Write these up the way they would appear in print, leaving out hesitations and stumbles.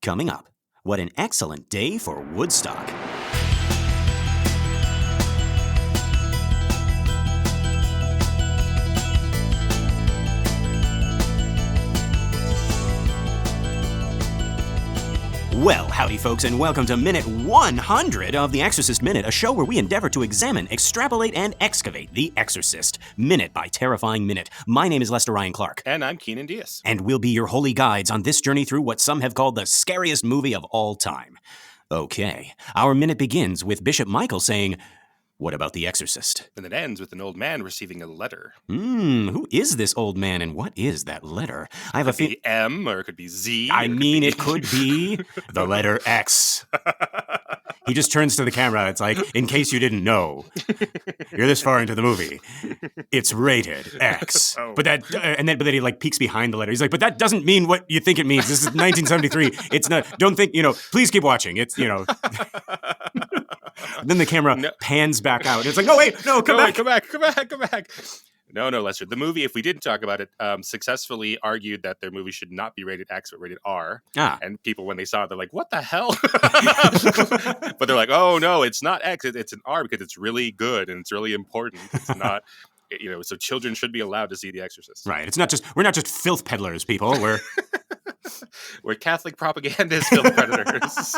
Coming up, what an excellent day for Woodstock. Well, howdy folks, and welcome to Minute 100 of the Exorcist Minute, a show where we endeavor to examine, extrapolate, and excavate the Exorcist Minute by Terrifying Minute. My name is Lester Ryan Clark. And I'm Keenan Diaz. And we'll be your holy guides on this journey through what some have called the scariest movie of all time. Okay, our minute begins with Bishop Michael saying, "What about the Exorcist?" And it ends with an old man receiving a letter. Who is this old man and what is that letter? I have It could be M or it could be Z. It could be the letter X. He just turns to the camera. It's like, in case you didn't know, you're this far into the movie. It's rated X. Oh. But then he like peeks behind the letter. He's like, but that doesn't mean what you think it means. This is 1973. It's not. Don't think. Please keep watching. It's. Then the camera pans back out. It's like, no, wait, no, come back. Come back. No, Lester. The movie, if we didn't talk about it, successfully argued that their movie should not be rated X, but rated R. And people, when they saw it, they're like, what the hell? But they're like, oh, no, it's not X. It's an R because it's really good and it's really important. It's not, so children should be allowed to see The Exorcist. Right. We're not just filth peddlers, people. We're Catholic propagandist film predators.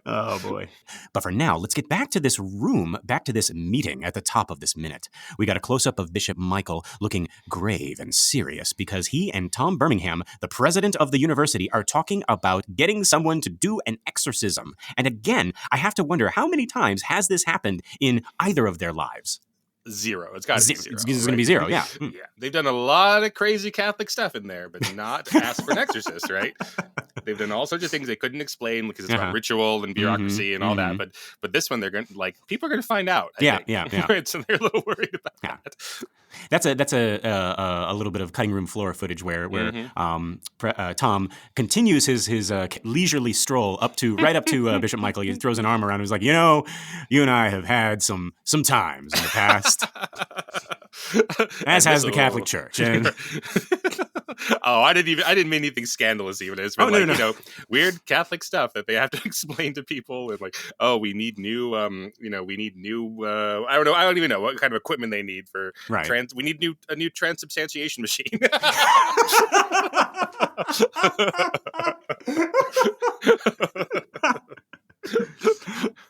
Oh, boy. But for now, let's get back to this meeting at the top of this minute. We got a close-up of Bishop Michael looking grave and serious because he and Tom Birmingham, the president of the university, are talking about getting someone to do an exorcism. And again, I have to wonder, how many times has this happened in either of their lives? Zero. It's got to be zero. It's going to be zero, yeah. Yeah. They've done a lot of crazy Catholic stuff in there, but not ask for an exorcist, right? They've done all sorts of things they couldn't explain because it's about ritual and bureaucracy and all that. But this one, they're going to, people are going to find out. I think. So they're a little worried about that. That's a little bit of cutting room floor footage where Tom continues his leisurely stroll right up to Bishop Michael. He throws an arm around him. He's like, you and I have had some times in the past. As has the Catholic Church. And I didn't mean anything scandalous even. It's been weird Catholic stuff that they have to explain to people, and we need new I don't even know what kind of equipment they need for we need a new transubstantiation machine.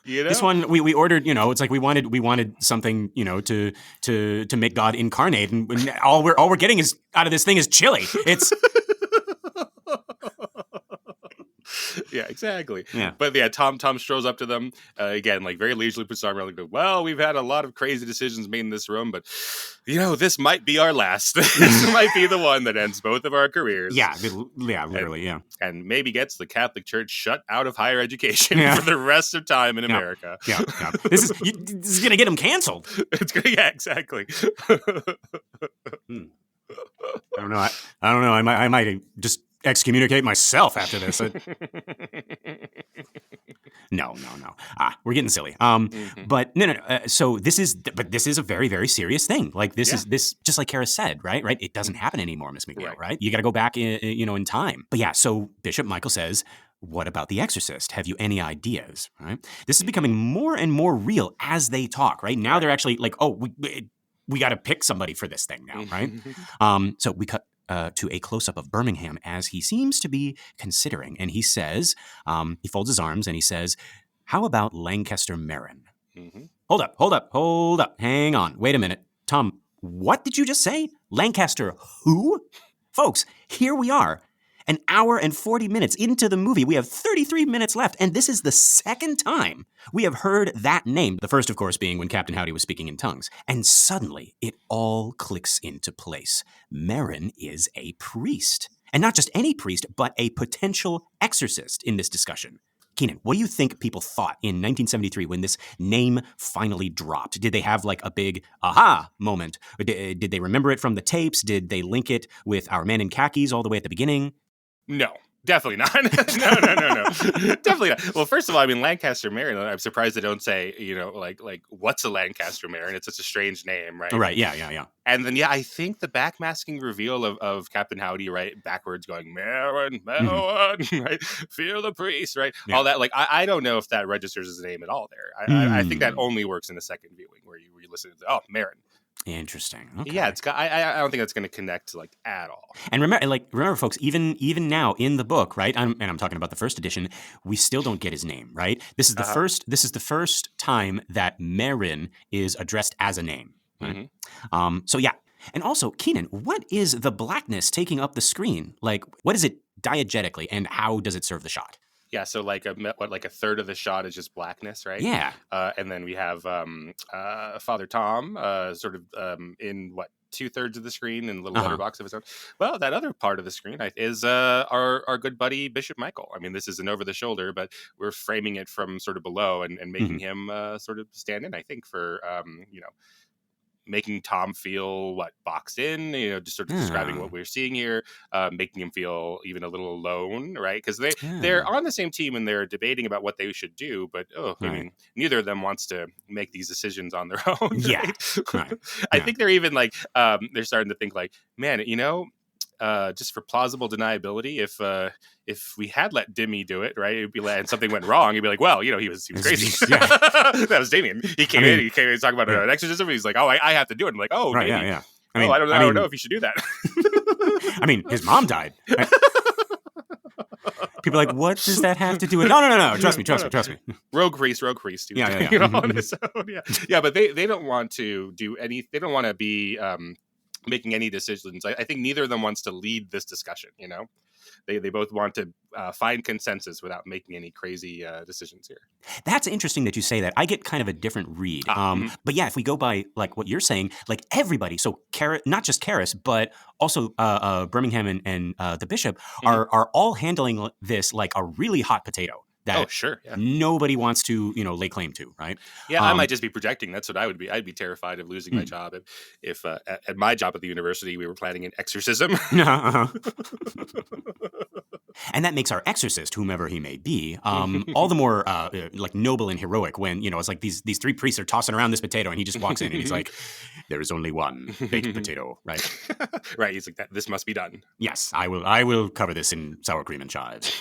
This one we ordered, it's like we wanted something, to make God incarnate, and all we're getting is out of this thing is chili. It's Yeah, exactly. Yeah. But yeah, Tom strolls up to them again, very leisurely puts his arm around, well, we've had a lot of crazy decisions made in this room, but this might be our last. This might be the one that ends both of our careers. Yeah, literally, yeah. And maybe gets the Catholic Church shut out of higher education for the rest of time in America. Yeah. This is gonna get them canceled. Exactly. I don't know. I might just excommunicate myself after this. No. We're getting silly. But no. So this is a very, very serious thing. Is just like Kara said, right? It doesn't happen anymore, Miss McNeil, right? You got to go back, in time. But yeah, so Bishop Michael says, what about The Exorcist? Have you any ideas? Right? This is becoming more and more real as they talk. Right now, they're actually we got to pick somebody for this thing now, right? So we cut to a close-up of Birmingham as he seems to be considering. And he says, he folds his arms and he says, how about Lancaster Marin? Mm-hmm. Hold up. Hang on. Wait a minute. Tom, what did you just say? Lancaster who? Folks, here we are. An hour and 40 minutes into the movie. We have 33 minutes left, and this is the second time we have heard that name. The first, of course, being when Captain Howdy was speaking in tongues. And suddenly, it all clicks into place. Marin is a priest. And not just any priest, but a potential exorcist in this discussion. Keenan, what do you think people thought in 1973 when this name finally dropped? Did they have a big aha moment? Or did they remember it from the tapes? Did they link it with Our Man in Khakis all the way at the beginning? No. Definitely not. No. Definitely not. Well, first of all, I mean, Lancaster Marin, I'm surprised they don't say, like what's a Lancaster Marin? It's such a strange name, right? Right, yeah. And then, I think the backmasking reveal of Captain Howdy, right, backwards going, Marin, right, fear the priest, right? Yeah. All that, like, I don't know if that registers as a name at all there. I think that only works in the second viewing where you listen to, Marin. Interesting. Okay. Yeah, it's got. I don't think that's going to connect like at all. And remember, folks, even now in the book, right? I'm talking about the first edition. We still don't get his name, right? This is the first. This is the first time that Marin is addressed as a name. Right? Mm-hmm. So yeah, and also Keenan, what is the blackness taking up the screen? Like, what is it diegetically, and how does it serve the shot? Yeah, so like a third of the shot is just blackness, right? Yeah. And then we have Father Tom sort of in 2/3 of the screen in a little letterbox of his own. Well, that other part of the screen is our good buddy Bishop Michael. I mean, this is an over the shoulder, but we're framing it from sort of below and making him sort of stand in, I think, for making Tom feel boxed in, just sort of describing what we're seeing here, making him feel even a little alone, right? Because they're on the same team and they're debating about what they should do, but I mean, neither of them wants to make these decisions on their own. Yeah, right? I think they're even like they're starting to think like, man, just for plausible deniability, if we had let Dimmy do it, right, it'd be and something went wrong, he'd be like, well, he was crazy. Yeah. That was Damien. He came in talking about an exorcism. And he's like, oh, I have to do it. I'm like, oh, right, Damien. Yeah. I don't know if you should do that. I mean, his mom died. People are like, what does that have to do with? No. Trust me. Rogue priest. Yeah. On his own. Yeah. But they don't want to do any. They don't want to be making any decisions. I think neither of them wants to lead this discussion. They both want to find consensus without making any crazy decisions here. That's interesting that you say that. I get kind of a different read. But yeah, if we go by like what you're saying, like everybody, so not just Karras, but also Birmingham and the bishop are all handling this like a really hot potato. That nobody wants to, lay claim to, right? Yeah, I might just be projecting. That's what I would be. I'd be terrified of losing my job if at my job at the university we were planning an exorcism. And that makes our exorcist, whomever he may be, all the more like noble and heroic when, it's like these three priests are tossing around this potato and he just walks in and he's like, there is only one baked potato, right? Right. He's like, this must be done. Yes, I will cover this in sour cream and chives.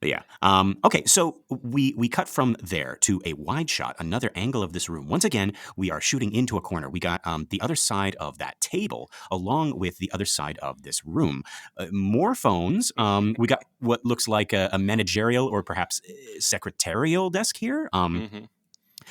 Yeah. Okay, so we cut from there to a wide shot, another angle of this room. Once again, we are shooting into a corner. We got the other side of that table along with the other side of this room. More phones. We got what looks like a managerial or perhaps secretarial desk here.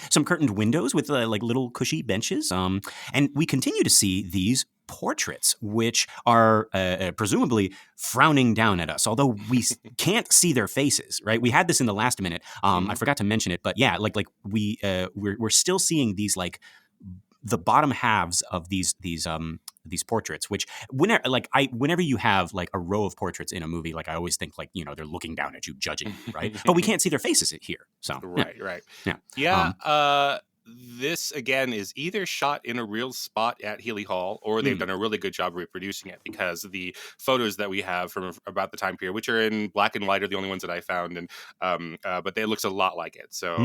Some curtained windows with like little cushy benches. And we continue to see these portraits, which are presumably frowning down at us, although we can't see their faces, right? We had this in the last minute. I forgot to mention it, but yeah, like we're still seeing these like the bottom halves of these portraits, which whenever you have like a row of portraits in a movie, like I always think like, they're looking down at you, judging you, right? But we can't see their faces here. So right. Yeah. This again is either shot in a real spot at Healy Hall or they've done a really good job reproducing it, because the photos that we have from about the time period, which are in black and white, are the only ones that I found, and but it looks a lot like it. So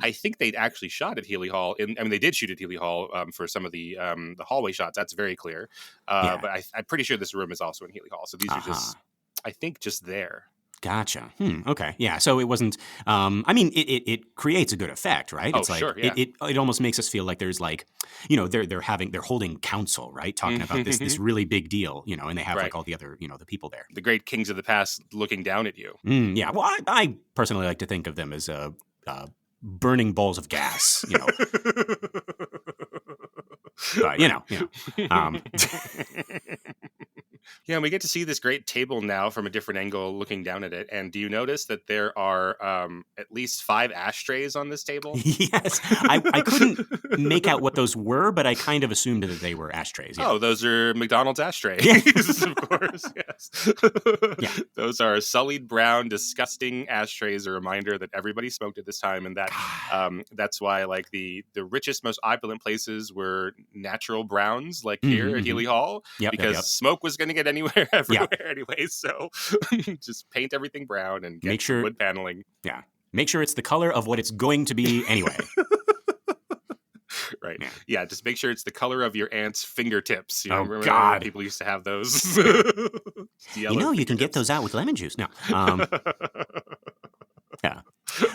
I think they'd actually shot at Healy Hall. They did shoot at Healy Hall for some of the hallway shots. That's very clear. But I'm pretty sure this room is also in Healy Hall. So these are just, I think, just there. Gotcha. Okay. Yeah. So it wasn't. It creates a good effect, right? Oh, it's like, sure. Yeah. It almost makes us feel like there's like, they're holding council, right? Talking about this really big deal, and they have like all the other, the people there. The great kings of the past looking down at you. Yeah. Well, I personally like to think of them as burning balls of gas, Yeah, and we get to see this great table now from a different angle looking down at it. And do you notice that there are at least 5 ashtrays on this table? Yes. I couldn't make out what those were, but I kind of assumed that they were ashtrays. Yeah. Oh, those are McDonald's ashtrays, of course. Yes. Yeah. Those are sullied brown, disgusting ashtrays, a reminder that everybody smoked at this time. And that that's why like the richest, most opulent places were natural browns, like here at Healy Hall, because smoke was going to get anywhere, everywhere anyway. So just paint everything brown and get wood paneling. Yeah. Make sure it's the color of what it's going to be anyway. Right. Yeah. Just make sure it's the color of your aunt's fingertips. You know, remember God. People used to have those. You can get those out with lemon juice. No. Yeah.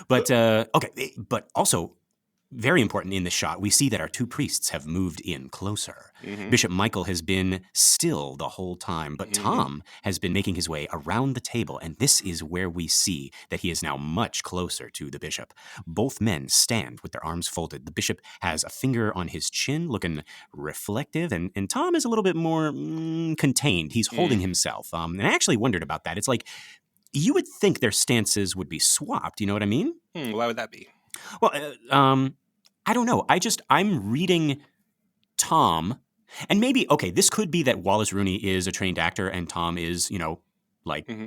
But, okay. But also, very important in this shot, we see that our 2 priests have moved in closer. Bishop Michael has been still the whole time, but Tom has been making his way around the table, and this is where we see that he is now much closer to the bishop. Both men stand with their arms folded. The bishop has a finger on his chin, looking reflective, and Tom is a little bit more contained. He's holding himself. And I actually wondered about that. It's like, you would think their stances would be swapped, you know what I mean? Why would that be? Well, I don't know. I'm reading Tom, and maybe, okay, this could be that Wallace Rooney is a trained actor and Tom is,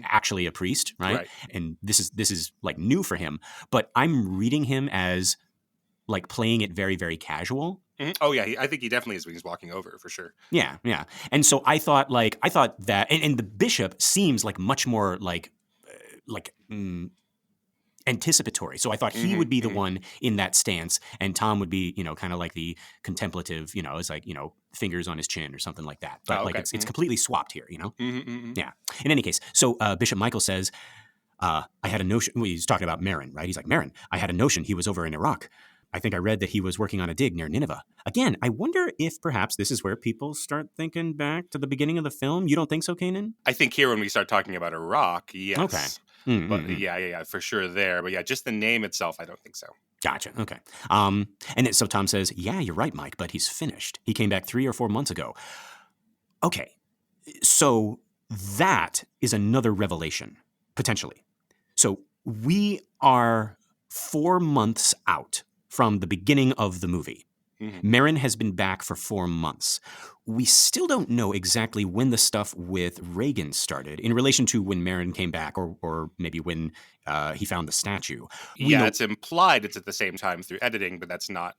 actually a priest, right? And this is like new for him, but I'm reading him as like playing it very, very casual. Oh yeah, I think he definitely is when he's walking over, for sure. Yeah. And so I thought that, and the bishop seems like much more anticipatory. So I thought he would be the one in that stance, and Tom would be, kind of like the contemplative, it's like, fingers on his chin or something like that. But it's completely swapped here, Yeah. In any case, so Bishop Michael says, I had a notion. Well, he's talking about Marin, right? He's like, Marin, I had a notion he was over in Iraq. I think I read that he was working on a dig near Nineveh. Again, I wonder if perhaps this is where people start thinking back to the beginning of the film. You don't think so, Kanan? I think here when we start talking about Iraq, yes. Okay. But yeah, for sure there. But yeah, just the name itself, I don't think so. Gotcha. Okay. And then, so Tom says, yeah, you're right, Mike, but he's finished. He came back 3 or 4 months ago. Okay. So that is another revelation, potentially. So we are 4 months out from the beginning of the movie. Marin has been back for 4 months. We still don't know exactly when the stuff with Reagan started in relation to when Marin came back, or maybe when he found the statue. It's implied it's at the same time through editing, but that's not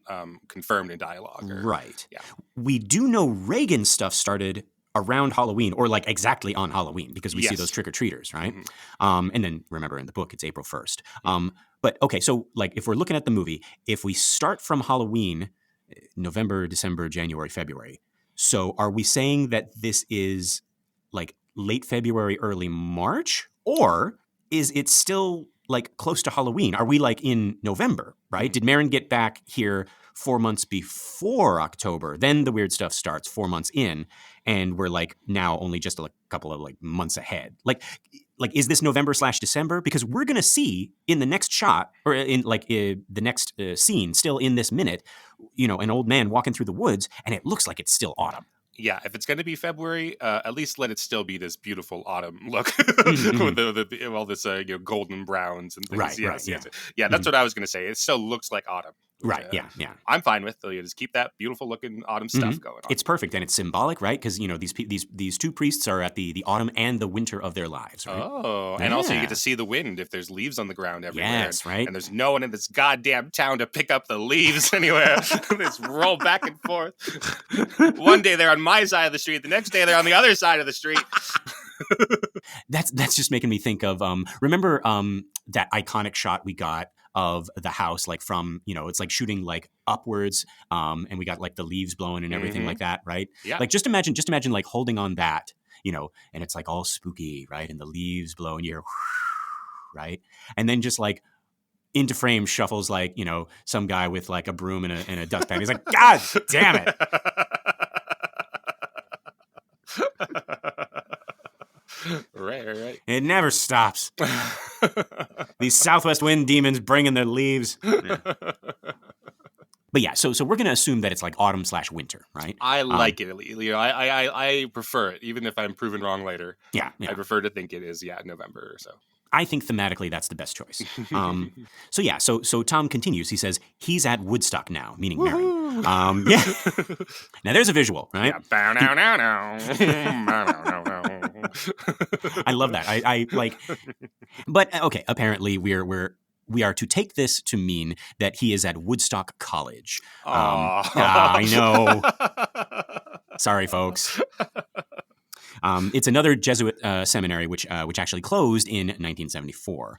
confirmed in dialogue. Right. Yeah. We do know Reagan's stuff started around Halloween, or like exactly on Halloween, because we see those trick-or-treaters, right? And then remember in the book, it's April 1st. But okay, so like if we're looking at the movie, if we start from Halloween, November, December, January, February. So are we saying that this is like late February, early March? Or is it still like close to Halloween? Are we like in November, right? Did Marin get back here 4 months before October? Then the weird stuff starts 4 months in, and we're like now only just a couple of like months ahead. Like, is this November/December? Because we're going to see in the next shot, or in like the next scene, still in this minute, an old man walking through the woods, and it looks like it's still autumn. Yeah, if it's going to be February, at least let it still be this beautiful autumn look with all this golden browns and things. Right, yeah, that's what I was going to say. It still looks like autumn. Right. Yeah. I'm fine with it. Just keep that beautiful looking autumn stuff going on. It's perfect, and it's symbolic, right? Because these 2 priests are at the autumn and the winter of their lives, right? Oh, and also you get to see the wind if there's leaves on the ground everywhere. Yes, right. And there's no one in this goddamn town to pick up the leaves anywhere. Just roll back and forth. One day they're on my side of the street. The next day they're on the other side of the street. That's just making me think of remember that iconic shot we got of the house, like from, it's like shooting like upwards, and we got like the leaves blowing and everything like that, right? Yeah. Like just imagine like holding on that, and it's like all spooky, right? And the leaves blow and you're right? And then just like into frame shuffles like, some guy with like a broom and a dustpan. He's like, God damn it. Right. It never stops. These southwest wind demons bringing their leaves. Yeah. But yeah, so we're going to assume that it's like autumn/winter, right? I like it. You know, I prefer it, even if I'm proven wrong later. Yeah. I prefer to think it is, November or so. I think thematically that's the best choice. So Tom continues. He says he's at Woodstock now, meaning Mary. Yeah. Now there's a visual, right? Yeah. I love that. I like. But okay, apparently we are to take this to mean that he is at Woodstock College. I know. Sorry, folks. It's another Jesuit seminary, which actually closed in 1974,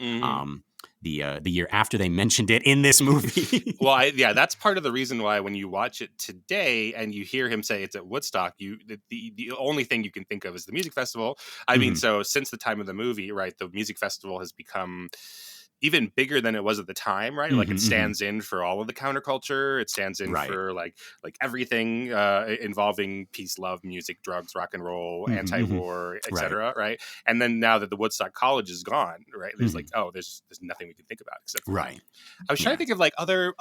the year after they mentioned it in this movie. Well, that's part of the reason why when you watch it today and you hear him say it's at Woodstock, the only thing you can think of is the music festival. I mean, so since the time of the movie, right, the music festival has become even bigger than it was at the time, right? Like it stands in for all of the counterculture. It stands in for like everything involving peace, love, music, drugs, rock and roll, anti-war, etc. Right. And then now that the Woodstock College is gone, right? There's like, there's nothing we can think about except for I was trying to think of like other.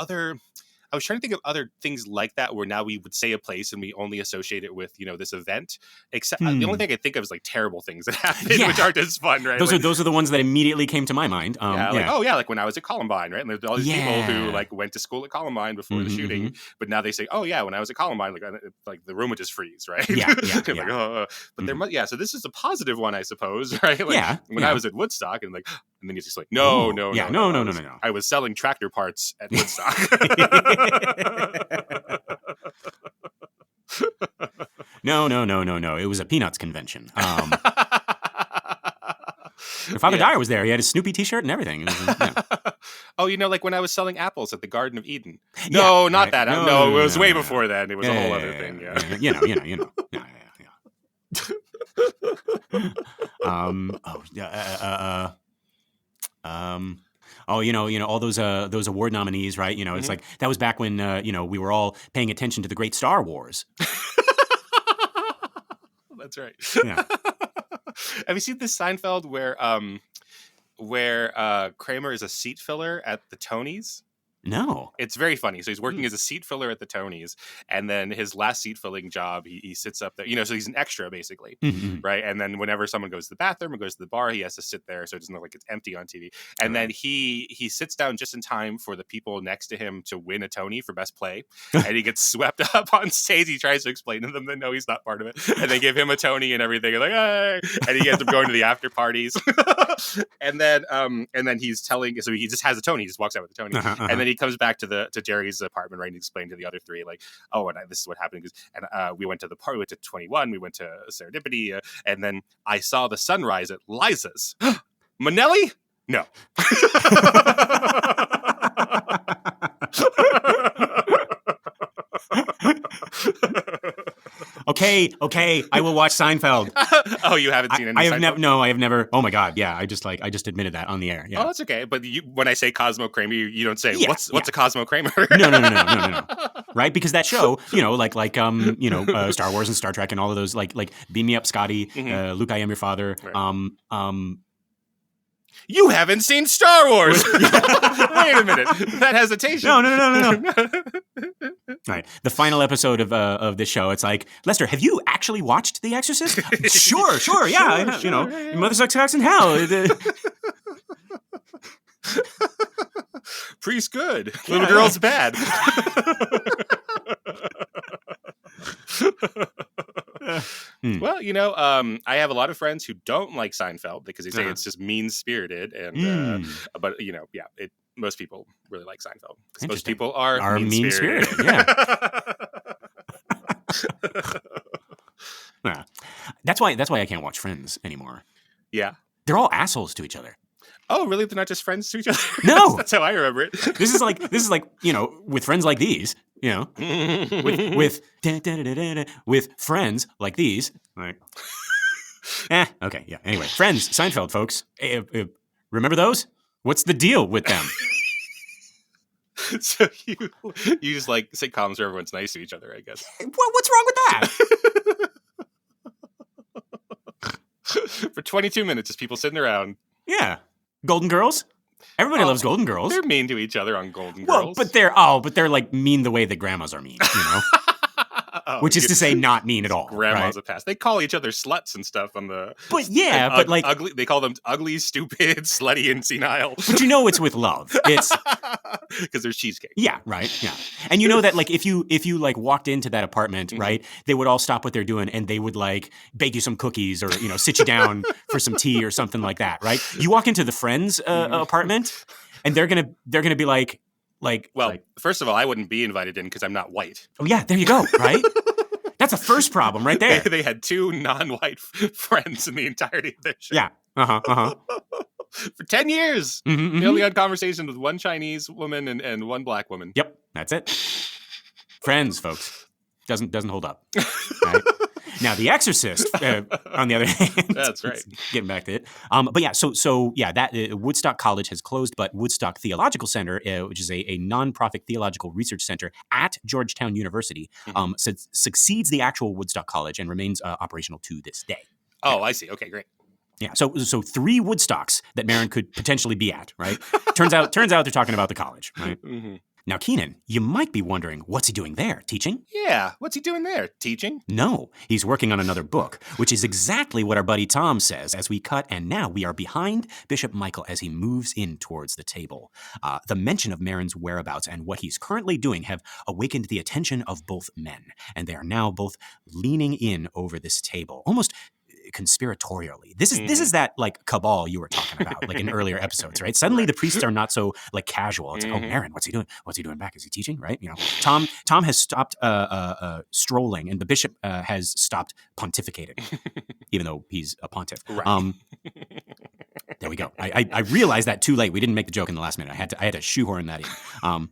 I was trying to think of other things like that where now we would say a place and we only associate it with, this event. Except the only thing I think of is like terrible things that happen, which aren't as fun, right? Those are the ones that immediately came to my mind. Like when I was at Columbine, right? And there's all these people who like went to school at Columbine before the shooting, but now they say, oh yeah, when I was at Columbine, like the room would just freeze, right? But there must, so this is a positive one, I suppose, right? Like when I was at Woodstock and then he's just like, no. I was selling tractor parts at Woodstock. No. It was a Peanuts convention. Your Father Dyer was there. He had his Snoopy T-shirt and everything. Oh, like when I was selling apples at the Garden of Eden. No, not that. No, it was way before that. It was a whole other thing. All those award nominees, right? It's like that was back when we were all paying attention to the great Star Wars. That's right. Yeah. Have you seen this Seinfeld where Kramer is a seat filler at the Tonys? No. It's very funny. So he's working as a seat filler at the Tonys, and then his last seat filling job, he sits up there, so he's an extra basically, right? And then whenever someone goes to the bathroom or goes to the bar, he has to sit there so it doesn't look like it's empty on TV. And then he sits down just in time for the people next to him to win a Tony for best play, and he gets swept up on stage. He tries to explain to them that no, he's not part of it, and they give him a Tony and everything, and hey! And he ends up going to the after parties, and then he's telling, so he just has a Tony, he just walks out with a Tony, and then he comes back to Jerry's apartment, right, and explained to the other three, like, oh, and this is what happened. And we went to the party, we went to 21, we went to Serendipity, and then I saw the sunrise at Liza's. Manelli? No. Okay, I will watch Seinfeld. Oh, you haven't seen any? I have never. Oh my God, yeah, I just admitted that on the air. Yeah. Oh, that's okay. But when I say Cosmo Kramer, you don't say what's a Cosmo Kramer? No. Right, because that show, Star Wars and Star Trek and all of those, like Beam Me Up, Scotty, Luke, I Am Your Father. Right. You haven't seen Star Wars. Wait a minute. That hesitation. No. All right. The final episode of this show, it's like, Lester, have you actually watched The Exorcist? Sure. Yeah. Sure, Mother Sucks Cocks in Hell. Priest good. Little girl's bad. Well, I have a lot of friends who don't like Seinfeld because they say it's just mean-spirited, and but most people really like Seinfeld because most people are mean-spirited. Yeah. That's why I can't watch Friends anymore. Yeah, they're all assholes to each other. Oh, really? They're not just friends to each other? No, that's how I remember it. This is like with friends like these. With friends like these, like, okay, yeah. Anyway, Friends, Seinfeld, folks. Remember those? What's the deal with them? So you just like sitcoms where everyone's nice to each other, I guess. What's wrong with that? For 22 minutes, just people sitting around. Yeah, Golden Girls. Everybody loves Golden Girls. They're mean to each other on Golden Girls. But they're like mean the way that grandmas are mean, you know? Which is to say, not mean at all. Grandmas right? of past. They call each other sluts and stuff on the. But yeah, but like ugly. They call them ugly, stupid, slutty, and senile. But you know, it's with love. It's because there's cheesecake. Yeah, right. Yeah, and you know that like if you like walked into that apartment, right, they would all stop what they're doing and they would like bake you some cookies or sit you down for some tea or something like that. Right? You walk into the Friends apartment, and they're gonna be like. First of all, I wouldn't be invited in because I'm not white. Oh yeah, there you go. Right. That's a first problem right there. They had 2 non-white friends in the entirety of their show. Yeah. For 10 years. They only had conversations with 1 Chinese woman and 1 black woman. Yep, that's it. Friends, folks. Doesn't hold up. Right? Now, The Exorcist, on the other hand, that's right. Getting back to it, but yeah, so that Woodstock College has closed, but Woodstock Theological Center, which is a nonprofit theological research center at Georgetown University, succeeds the actual Woodstock College and remains operational to this day. Oh, I see. Okay, great. Yeah, so 3 Woodstocks that Marin could potentially be at, right? Turns out they're talking about the college, right? Now, Keenan, you might be wondering, what's he doing there? Teaching? Yeah, what's he doing there? Teaching? No, he's working on another book, which is exactly what our buddy Tom says as we cut, and now we are behind Bishop Michael as he moves in towards the table. The mention of Marin's whereabouts and what he's currently doing have awakened the attention of both men, and they are now both leaning in over this table, almost conspiratorially. This is that like cabal you were talking about, like in earlier episodes, right? Suddenly the priests are not so like casual. It's like, oh, Marin, what's he doing? What's he doing back? Is he teaching? Right? Tom has stopped strolling, and the bishop has stopped pontificating, even though he's a pontiff. Right. There we go. I realized that too late. We didn't make the joke in the last minute. I had to shoehorn that in.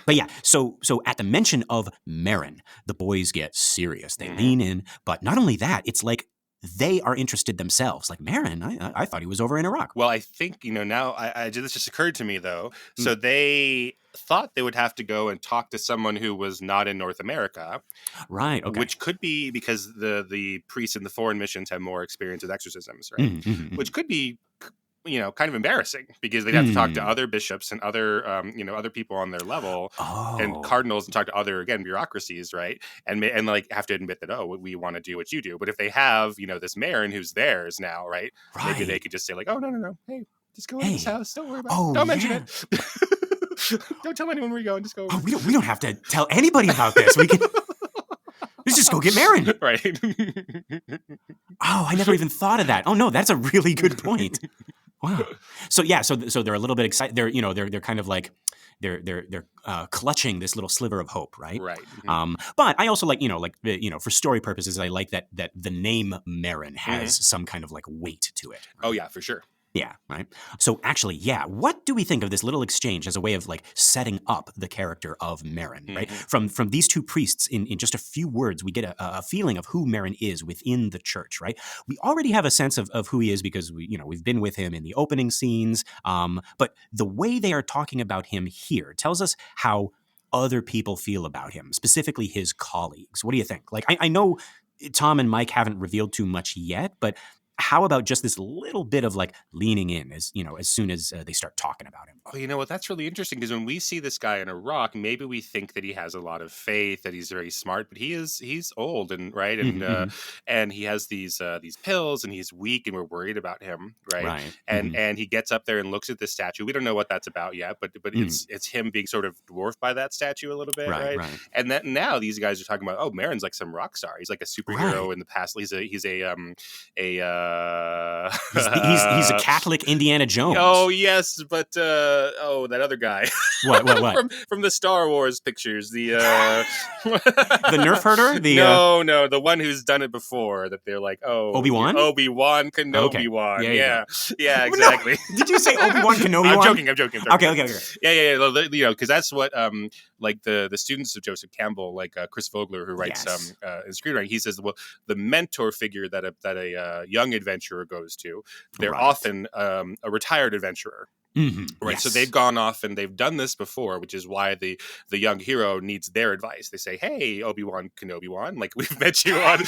But yeah, so at the mention of Marin, the boys get serious. They lean in, but not only that, it's like they are interested themselves. Like, Marin, I thought he was over in Iraq. Well, I think, now this just occurred to me, though. So they thought they would have to go and talk to someone who was not in North America. Right, okay. Which could be because the priests in the foreign missions have more experience with exorcisms, right? Which could be kind of embarrassing because they'd have to talk to other bishops and other, other people on their level and cardinals and talk to other, again, bureaucracies, right? And like have to admit that, we want to do what you do. But if they have, this Marin who's theirs now, right? Maybe they could just say like, oh, no. Hey, just go in his house. Don't worry about it. Don't mention it. Don't tell anyone where you're going. Just go. Oh, we don't have to tell anybody about this. We can... Let's just go get Marin. Right. Oh, I never even thought of that. Oh, no, that's a really good point. Wow. So yeah, so they're a little bit excited. They're kind of like they're clutching this little sliver of hope, right? Right. But I also like for story purposes, I like that the name Marin has some kind of like weight to it. Right? Oh yeah, for sure. Yeah, right. So actually, yeah, what do we think of this little exchange as a way of like setting up the character of Marin, right? From these 2 priests in just a few words, we get a feeling of who Marin is within the church, right? We already have a sense of who he is because we've been with him in the opening scenes, but the way they are talking about him here tells us how other people feel about him, specifically his colleagues. What do you think? Like, I know Tom and Mike haven't revealed too much yet, but how about just this little bit of like leaning in as soon as they start talking about him? Oh, you know what? That's really interesting because when we see this guy in Iraq, maybe we think that he has a lot of faith, that he's very smart, but he's old and right. And, and he has these pills and he's weak and we're worried about him. Right. And he gets up there and looks at this statue. We don't know what that's about yet, but it's him being sort of dwarfed by that statue a little bit. Right. And that now these guys are talking about, oh, Marin's like some rock star. He's like a superhero in the past. He's he's a Catholic Indiana Jones. Oh yes, but that other guy. What? from the Star Wars pictures, the the Nerf herder. No, the one who's done it before. That they're like, Obi Wan, Kenobi Wan. Yeah, exactly. Did you say Obi Wan Kenobi Wan? I'm joking. Okay. Yeah. Because that's what like the students of Joseph Campbell, like Chris Vogler, who writes in screenwriting, he says, well, the mentor figure that a young adventurer goes to, they're often a retired adventurer. Right. So they've gone off and they've done this before, which is why the young hero needs their advice. They say, hey, Obi Wan Kenobi Wan, like we've met you on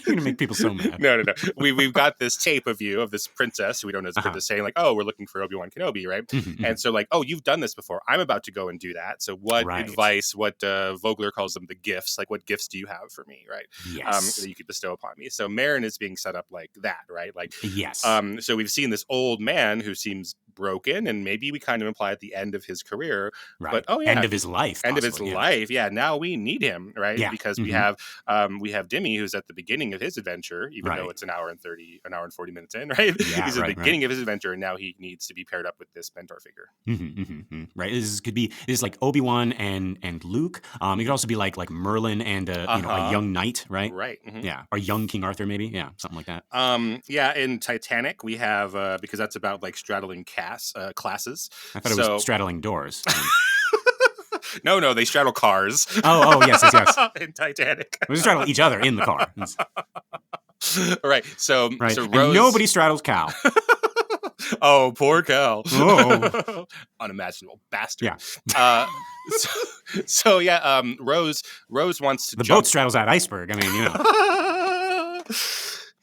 You're gonna make people so mad. No. We've got this tape of you, of this princess who we don't know is a princess, saying like, "Oh, we're looking for Obi Wan Kenobi," right? And so like, "Oh, you've done this before. I'm about to go and do that. So what advice? What Vogler calls them the gifts? Like, what gifts do you have for me, right? Yes. That you could bestow upon me." So Merrin is being set up like that, right? Like, yes. So we've seen this old man who seems broken, and maybe we kind of imply at the end of his career, right? But end of his life, end of his life. Yeah, now we need him, right? Yeah. Because we have Dimmy, who's at the beginning of his adventure, even though it's an hour and 40 minutes in, right? Yeah, he's at the beginning of his adventure, and now he needs to be paired up with this mentor figure. Right. This is like Obi Wan and Luke. It could also be like Merlin and a young knight, right? Right. Yeah, or young King Arthur, maybe. Yeah, something like that. Yeah. In Titanic, we have because that's about like straddling classes. I thought it was straddling doors. No, they straddle cars. Oh, yes. In Titanic. We straddle each other in the car. Right. So Rose... And nobody straddles Cal. Oh, poor Cal. Oh. Unimaginable bastard. Yeah. Rose wants to The boat straddles that iceberg. I mean, you know.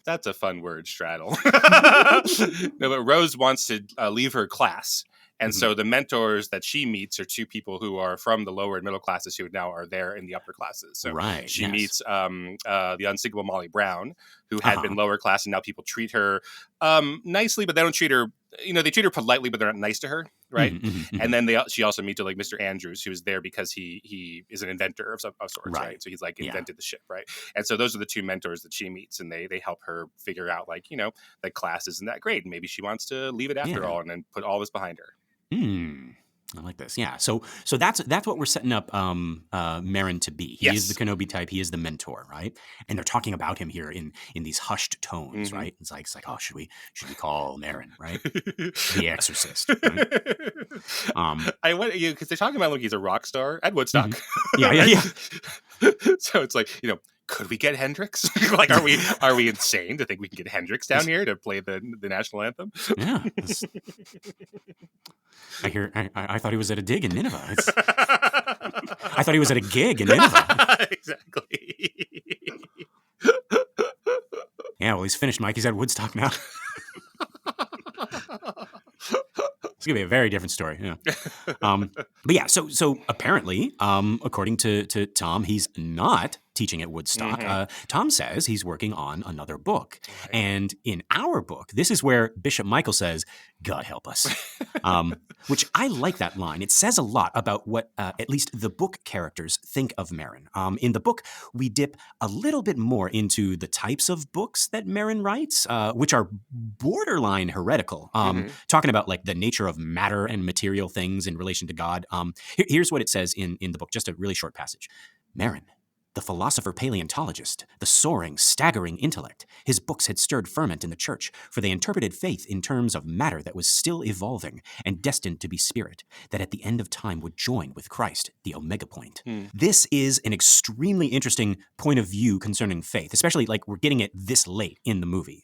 That's a fun word, straddle. No, but Rose wants to leave her class. And so the mentors that she meets are two people who are from the lower and middle classes who now are there in the upper classes. So she meets the unsinkable Molly Brown, who had been lower class, and now people treat her nicely, but they don't treat her, they treat her politely, but they're not nice to her, right? And then she also meets like Mr. Andrews, who is there because he is an inventor of sorts, right? So he's like invented the ship, right? And so those are the two mentors that she meets, and they help her figure out like, that class isn't that great, and maybe she wants to leave it after all and then put all this behind her. I like this. Yeah. So that's what we're setting up Merrin to be. He is the Kenobi type. He is the mentor, right? And they're talking about him here in these hushed tones, right? It's like, oh, should we call Merrin, right? The Exorcist. Right? I went because they're talking about like he's a rock star at Woodstock. Yeah. So it's like, could we get Hendrix? Like, are we insane to think we can get Hendrix down here to play the national anthem? Yeah. I thought he was at a dig in Nineveh. I thought he was at a gig in Nineveh. Exactly. Yeah, well, he's finished, Mike. He's at Woodstock now. It's gonna be a very different story. Yeah. But yeah, so apparently, according to Tom, he's not teaching at Woodstock. Tom says he's working on another book. Right. And in our book, this is where Bishop Michael says, "God help us," which I like that line. It says a lot about what at least the book characters think of Merrin. In the book, we dip a little bit more into the types of books that Merrin writes, which are borderline heretical, talking about like the nature of matter and material things in relation to God. Here's what it says in the book, just a really short passage. Merrin, the philosopher paleontologist, the soaring, staggering intellect. His books had stirred ferment in the church, for they interpreted faith in terms of matter that was still evolving and destined to be spirit, that at the end of time would join with Christ, the omega point. This is an extremely interesting point of view concerning faith, especially like we're getting it this late in the movie.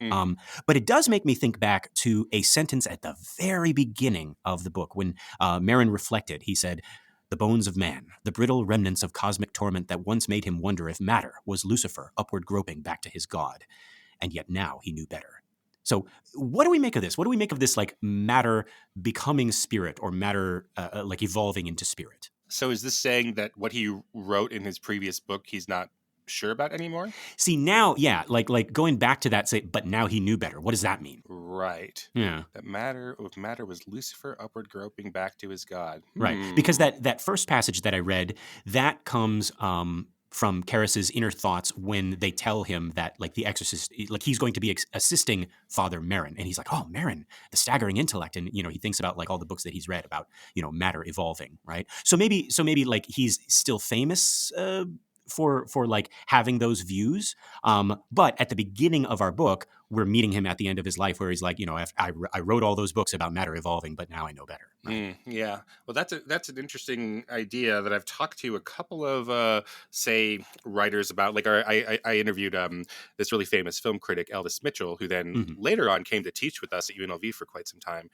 But it does make me think back to a sentence at the very beginning of the book when Merrin reflected. He said, "The bones of man, the brittle remnants of cosmic torment that once made him wonder if matter was Lucifer upward groping back to his God. And yet now he knew better." So what do we make of this? What do we make of this like matter becoming spirit or matter like evolving into spirit? So is this saying that what he wrote in his previous book, he's not sure about anymore? See, now, yeah, like going back to that, say, but now he knew better. What does that mean? Right. Yeah. That matter was Lucifer upward groping back to his God. Right. Because that first passage that I read, that comes from Karras's inner thoughts when they tell him that like the Exorcist, like he's going to be assisting Father Merrin, and he's like, "Oh, Merrin, the staggering intellect," and he thinks about like all the books that he's read about matter evolving, right? So maybe like he's still famous for like having those views, but at the beginning of our book, we're meeting him at the end of his life where he's like, I wrote all those books about matter evolving, but now I know better. Right? Yeah. Well, that's an interesting idea that I've talked to a couple of, say, writers about. Like, I interviewed this really famous film critic, Aldous Mitchell, who then later on came to teach with us at UNLV for quite some time.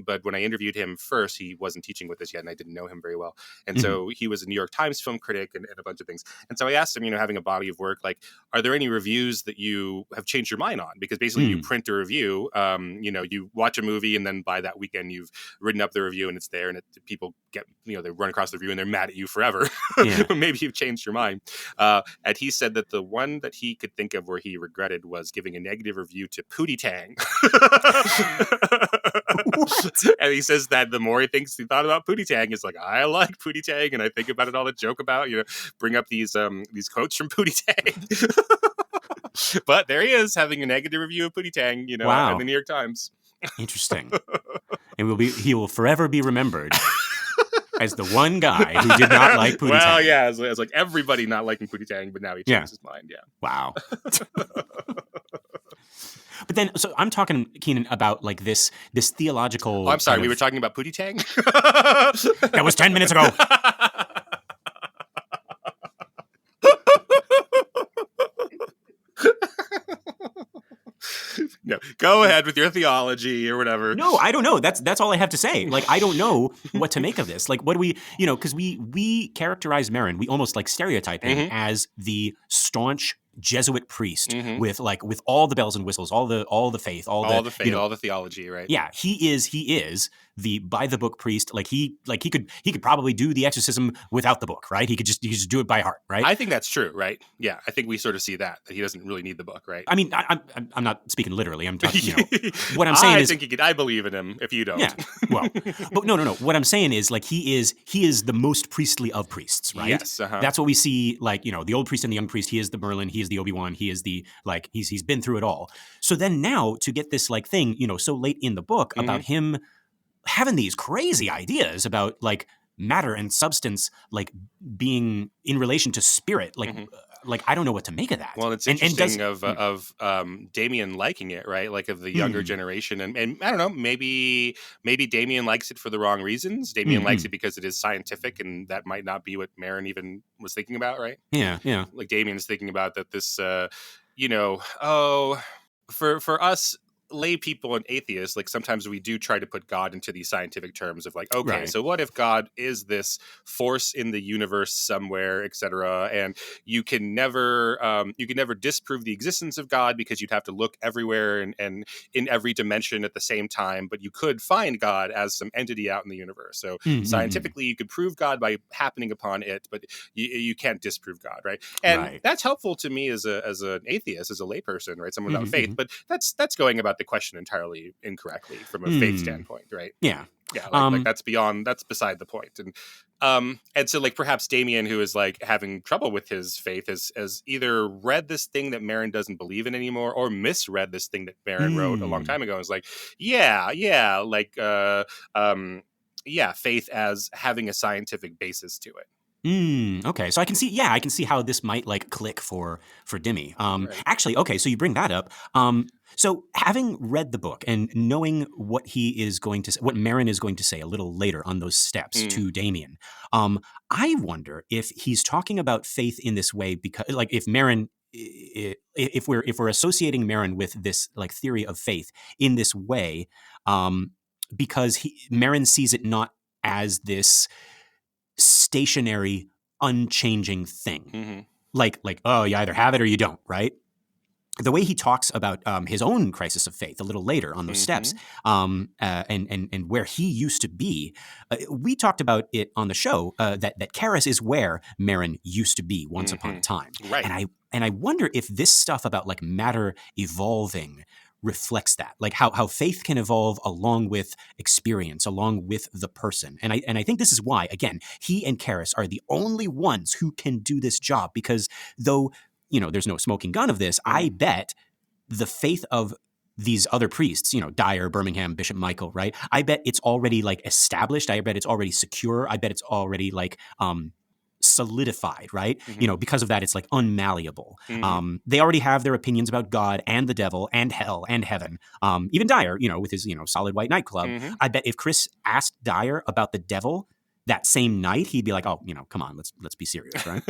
But when I interviewed him first, he wasn't teaching with us yet, and I didn't know him very well. And so he was a New York Times film critic and a bunch of things. And so I asked him, having a body of work, like, are there any reviews that you have changed your mind on? Because basically you print a review, you watch a movie, and then by that weekend you've written up the review and it's there, and people get, they run across the review and they're mad at you forever. Yeah. Maybe you've changed your mind. And he said that the one that he could think of where he regretted was giving a negative review to Pootie Tang. And he says that the more he thought about Pootie Tang, it's like, I like Pootie Tang, and I think about it all to joke about, bring up these quotes from Pootie Tang. But there he is having a negative review of Pootie Tang, wow. in the New York Times. Interesting. And he will forever be remembered as the one guy who did not like Pootie Tang. Well, yeah, it's like everybody not liking Pootie Tang, but now he changed his mind. Yeah. Wow. But then, so I'm talking, Keenan, about like this theological. Oh, I'm sorry, we were talking about Pootie Tang. That was 10 minutes ago. No, go ahead with your theology or whatever. No, I don't know. That's all I have to say. Like, I don't know what to make of this. Like, what do we, because we characterize Merrin, we almost like stereotype him as the staunch Jesuit priest with all the bells and whistles, all the faith, all the faith, all the theology, right? Yeah, he is the by the book priest. Like he could probably do the exorcism without the book, right? He could just do it by heart, right? I think that's true, right? Yeah, I think we sort of see that he doesn't really need the book, right? I mean, I'm not speaking literally. I'm talking, what I'm saying is, I believe in him. If you don't, yeah, well, but no. What I'm saying is, like, he is the most priestly of priests, right? Yes, that's what we see. Like, the old priest and the young priest. He is the Merlin. He is the Obi Wan. He is the he's been through it all. So then now to get this thing, so late in the book about him having these crazy ideas about like matter and substance, like being in relation to spirit, like I don't know what to make of that. Well, it's interesting of Damien liking it, right? Like of the younger generation, and I don't know, maybe Damien likes it for the wrong reasons. Damien likes it because it is scientific, and that might not be what Merrin even was thinking about, right? Yeah. Like Damien is thinking about that this, for us lay people and atheists, like sometimes we do try to put God into these scientific terms of like, okay, so what if God is this force in the universe somewhere, etc., and you can never disprove the existence of God because you'd have to look everywhere and in every dimension at the same time, but you could find God as some entity out in the universe. So scientifically you could prove God by happening upon it, but you can't disprove God, right? And that's helpful to me as an atheist, as a layperson, right? Someone without faith, but that's going about the question entirely incorrectly from a faith standpoint, right? Yeah, like that's beside the point. And so like perhaps Damien, who is like having trouble with his faith, has either read this thing that Merrin doesn't believe in anymore, or misread this thing that Merrin wrote a long time ago. And was like, faith as having a scientific basis to it. Okay, so I can see how this might like click for Dimmy. Actually, okay, so you bring that up. So having read the book and knowing what Merrin is going to say a little later on those steps to Damien, I wonder if he's talking about faith in this way because, like, if Merrin, if we're associating Merrin with this like theory of faith in this way, because Merrin sees it not as this stationary, unchanging thing. Like, oh, you either have it or you don't, right? The way he talks about his own crisis of faith a little later on those steps, and where he used to be, we talked about it on the show that Karis is where Merrin used to be once upon a time, right? And I wonder if this stuff about like matter evolving reflects that, like how faith can evolve along with experience, along with the person. And I think this is why, again, he and Karis are the only ones who can do this job, because though, there's no smoking gun of this, I bet the faith of these other priests, Dyer, Birmingham, Bishop Michael, right? I bet it's already like established. I bet it's already secure. I bet it's already like, solidified, right? Because of that, it's like unmalleable. They already have their opinions about God and the devil and hell and heaven. Even Dyer, with his, solid white nightclub. I bet if Chris asked Dyer about the devil that same night, he'd be like, "Oh, come on, let's be serious, right?"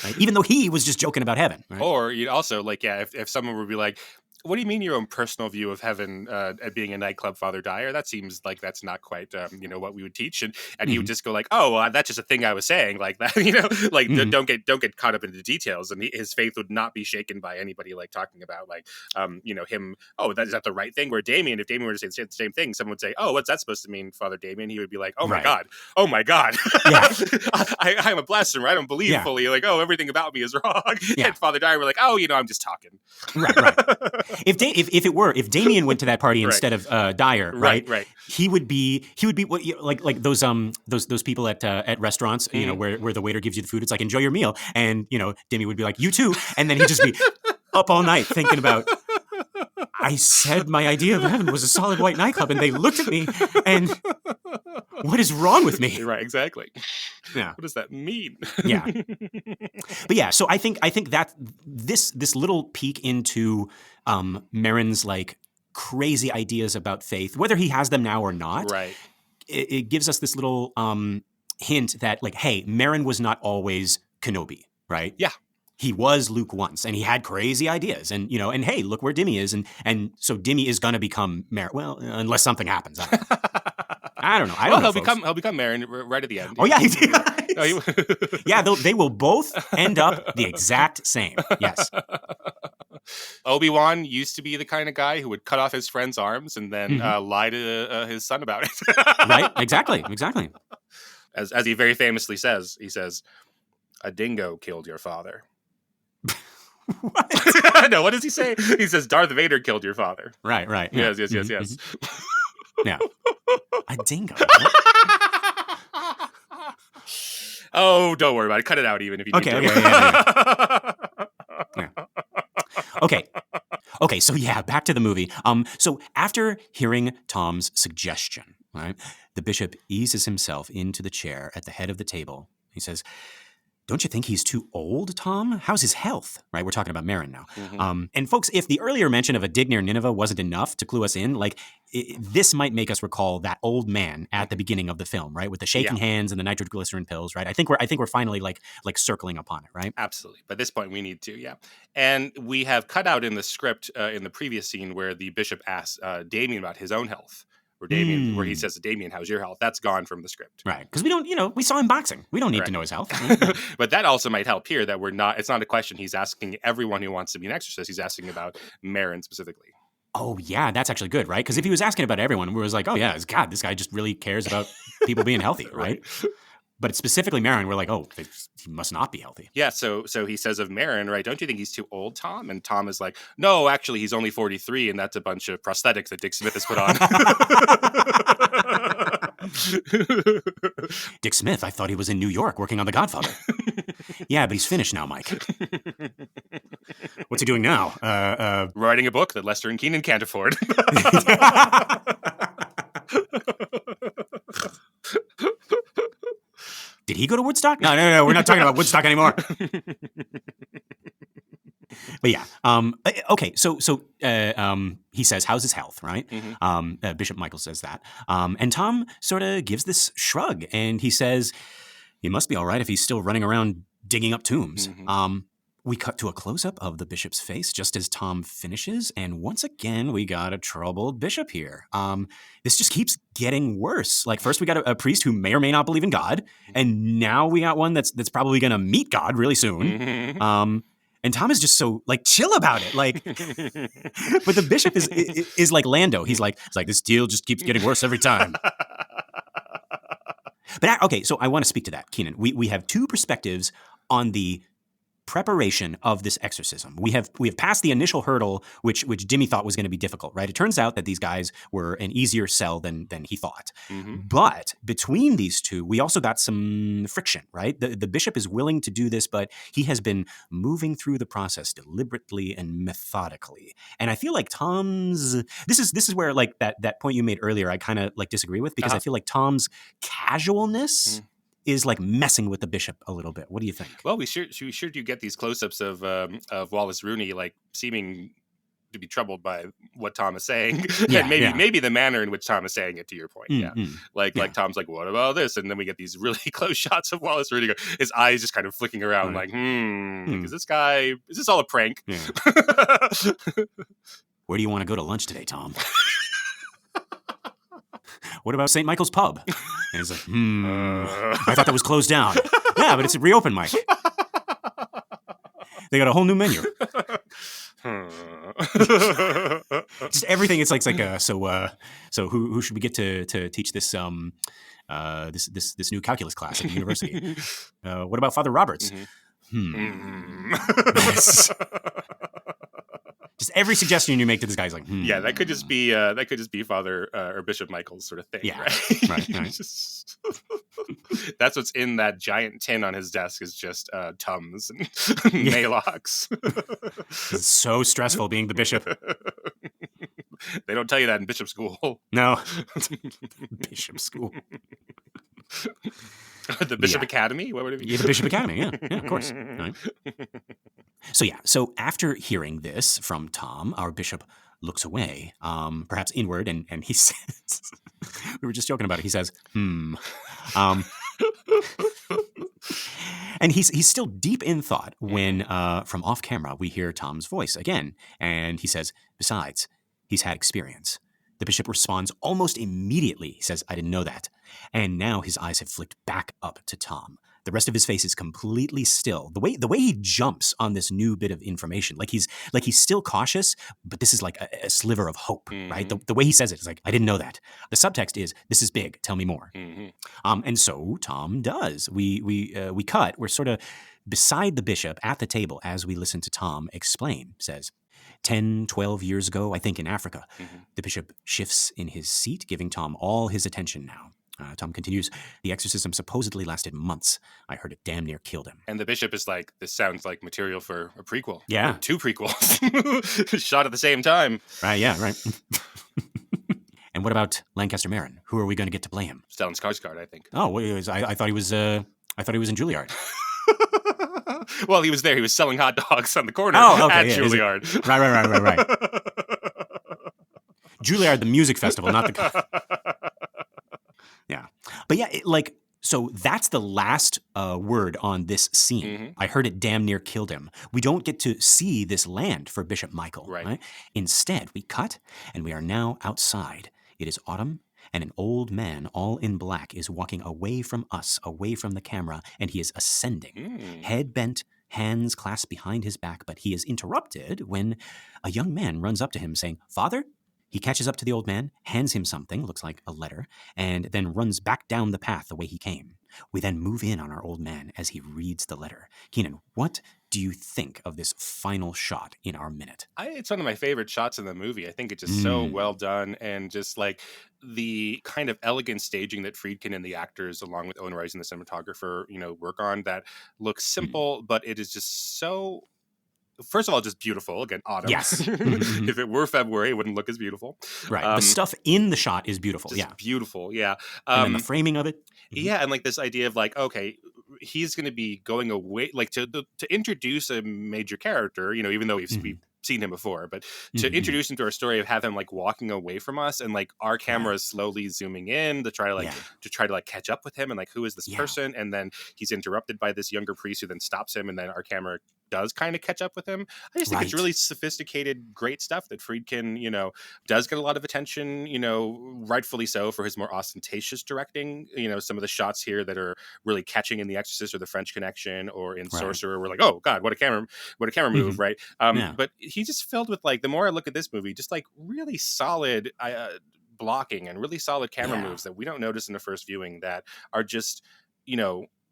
Right? Even though he was just joking about heaven. Right? Or you'd also if someone would be like, "What do you mean your own personal view of heaven being a nightclub, Father Dyer? That seems like that's not quite what we would teach." And he would just go like, "Oh, well, that's just a thing I was saying," like that. Don't get caught up into the details. And his faith would not be shaken by anybody like talking about him. Oh, is that the right thing? Where Damien, if Damien were to say the same thing, someone would say, "Oh, what's that supposed to mean, Father Damien?" He would be like, "Oh my God, oh my God, yeah. I'm a blasphemer. I don't believe fully. Like, oh, everything about me is wrong." Yeah. And Father Dyer were like, "Oh, I'm just talking." Right. If Damien went to that party instead of Dyer, right? He would be like those people at restaurants, where the waiter gives you the food. It's like, enjoy your meal, and Damien would be like, "You too," and then he'd just be up all night thinking about, I said my idea of heaven was a solid white nightclub, and they looked at me, and what is wrong with me? Right, exactly. Yeah. What does that mean? Yeah. But yeah, so I think that this little peek into Marin's like crazy ideas about faith, whether he has them now or not, right, it gives us this little hint that like, hey, Marin was not always Kenobi, right? Yeah. He was Luke once, and he had crazy ideas, and and hey, look where Dimmy is, and so Dimmy is gonna become Marin. Well, unless something happens. I don't know. He'll become Marin right at the end. Oh yeah, yeah. They will both end up the exact same. Yes. Obi Wan used to be the kind of guy who would cut off his friend's arms and then lie to his son about it. Right. Exactly. As he very famously says, he says, "A dingo killed your father." What? No, what does he say? He says, "Darth Vader killed your father." Right. Yeah. Yes. Yeah. A dingo. Oh, don't worry about it. Cut it out even if you need to. Yeah. Okay, so yeah, back to the movie. So after hearing Tom's suggestion, right, the bishop eases himself into the chair at the head of the table. He says, "Don't you think he's too old, Tom? How's his health?" Right, we're talking about Marin now. And folks, if the earlier mention of a dig near Nineveh wasn't enough to clue us in, like this might make us recall that old man at the beginning of the film, right, with the shaking hands and the nitroglycerin pills, right? I think we're finally like circling upon it, right? Absolutely. By this point, we need to, yeah. And we have cut out in the script in the previous scene where the bishop asks Damien about his own health. Where he says to Damien, "How's your health?" That's gone from the script. Right. Because we don't, we saw him boxing. We don't need to know his health. But that also might help here that it's not a question he's asking everyone who wants to be an exorcist. He's asking about Marin specifically. Oh, yeah. That's actually good, right? Because if he was asking about everyone, we was like, oh, yeah, God, this guy just really cares about people being healthy, right? But it's specifically Marin, we're like, oh, he must not be healthy. Yeah, so he says of Marin, right, "Don't you think he's too old, Tom?" And Tom is like, "No, actually, he's only 43, and that's a bunch of prosthetics that Dick Smith has put on." Dick Smith, I thought he was in New York working on The Godfather. Yeah, but he's finished now, Mike. What's he doing now? Writing a book that Lester and Keenan can't afford. Did he go to Woodstock? No, we're not talking about Woodstock anymore. But yeah, okay. So he says, "How's his health?" Right? Bishop Michael says that, and Tom sort of gives this shrug, and he says, "He must be all right if he's still running around digging up tombs." We cut to a close-up of the bishop's face just as Tom finishes, and once again, we got a troubled bishop here. This just keeps getting worse. Like, first we got a priest who may or may not believe in God, and now we got one that's probably going to meet God really soon. And Tom is just so like chill about it. Like, but the bishop is like Lando. He's like, this deal just keeps getting worse every time. But okay, so I want to speak to that, Keenan. We have two perspectives on the preparation of this exorcism. We have passed the initial hurdle, which Jimmy thought was going to be difficult, right? It turns out that these guys were an easier sell than he thought. But between these two, we also got some friction, right? The bishop is willing to do this, but he has been moving through the process deliberately and methodically. And I feel like Tom's this is where like that point you made earlier, I kind of like disagree with, because I feel like Tom's casualness is like messing with the bishop a little bit. What do you think? Well, we sure do get these close-ups of Wallace Rooney like seeming to be troubled by what Tom is saying, and maybe the manner in which Tom is saying it. To your point, like Tom's like, "What about this?" And then we get these really close shots of Wallace Rooney. His eyes just kind of flicking around, like, is this all a prank? Yeah. Where do you want to go to lunch today, Tom? What about St. Michael's Pub? And he's like, I thought that was closed down. Yeah, but it's reopened, Mike. They got a whole new menu. Just everything. It's like so who should we get to teach this this new calculus class at the university? What about Father Roberts? Yes. Just every suggestion you make to this guy is like, yeah, that could just be Father or Bishop Michael's sort of thing. Yeah, right. Just, that's what's in that giant tin on his desk is just Tums and Maylocks. It's so stressful being the bishop. They don't tell you that in bishop school. No, bishop school. The Bishop Academy? What would it be? Yeah, the Bishop Academy. Yeah, of course. Right. So after hearing this from Tom, our bishop looks away, perhaps inward, and he says, we were just joking about it, he says, And he's still deep in thought when, from off camera, we hear Tom's voice again, and he says, besides, he's had experience. The bishop responds almost immediately. He says, I didn't know that. And now his eyes have flicked back up to Tom. The rest of his face is completely still. The way he jumps on this new bit of information, like he's still cautious, but this is like a sliver of hope, right? The way he says it is like, I didn't know that. The subtext is, this is big. Tell me more. And so Tom does. We cut. We're sort of beside the bishop at the table as we listen to Tom explain. Says, 10, 12 years ago, I think in Africa, the bishop shifts in his seat, giving Tom all his attention now. Tom continues, the exorcism supposedly lasted months. I heard it damn near killed him. And the bishop is like, this sounds like material for a prequel. Yeah. Or 2 prequels. Shot at the same time. Right, yeah, right. And what about Lancaster Marin? Who are we going to get to play him? Stellan Skarsgård, I think. Oh, I thought he was in Juilliard. Well, he was there. He was selling hot dogs on the corner at Juilliard. Right. Juilliard, the music festival, not the... Yeah. But yeah, so that's the last word on this scene. I heard it damn near killed him. We don't get to see this land for Bishop Michael. Right? Instead, we cut, and we are now outside. It is autumn, and an old man, all in black, is walking away from us, away from the camera, and he is ascending. Head bent, hands clasped behind his back, but he is interrupted when a young man runs up to him saying, Father? He catches up to the old man, hands him something, looks like a letter, and then runs back down the path the way he came. We then move in on our old man as he reads the letter. Keenan, what do you think of this final shot in our minute? It's one of my favorite shots in the movie. I think it's just so well done, and just like the kind of elegant staging that Friedkin and the actors, along with Owen Rice and the cinematographer, work on, that looks simple, but it is just so... First of all, just beautiful. Again, autumn. Yes. If it were February, it wouldn't look as beautiful. Right. The stuff in the shot is beautiful. Just beautiful. Yeah. And then the framing of it. Yeah. And like this idea of like, okay, he's going to be going away, like to introduce a major character, even though we've seen him before, but to introduce him to our story, of have him like walking away from us, and like our camera is slowly zooming in to try to catch up with him, and like, who is this person? And then he's interrupted by this younger priest who then stops him, and then our camera does kind of catch up with him. I just think it's really sophisticated, great stuff that Friedkin, does get a lot of attention, rightfully so, for his more ostentatious directing. Some of the shots here that are really catching in The Exorcist or The French Connection or in Sorcerer, we're like, oh God, what a camera move, right? But he's just filled with, like, the more I look at this movie, just like really solid blocking and really solid camera moves that we don't notice in the first viewing, that are just,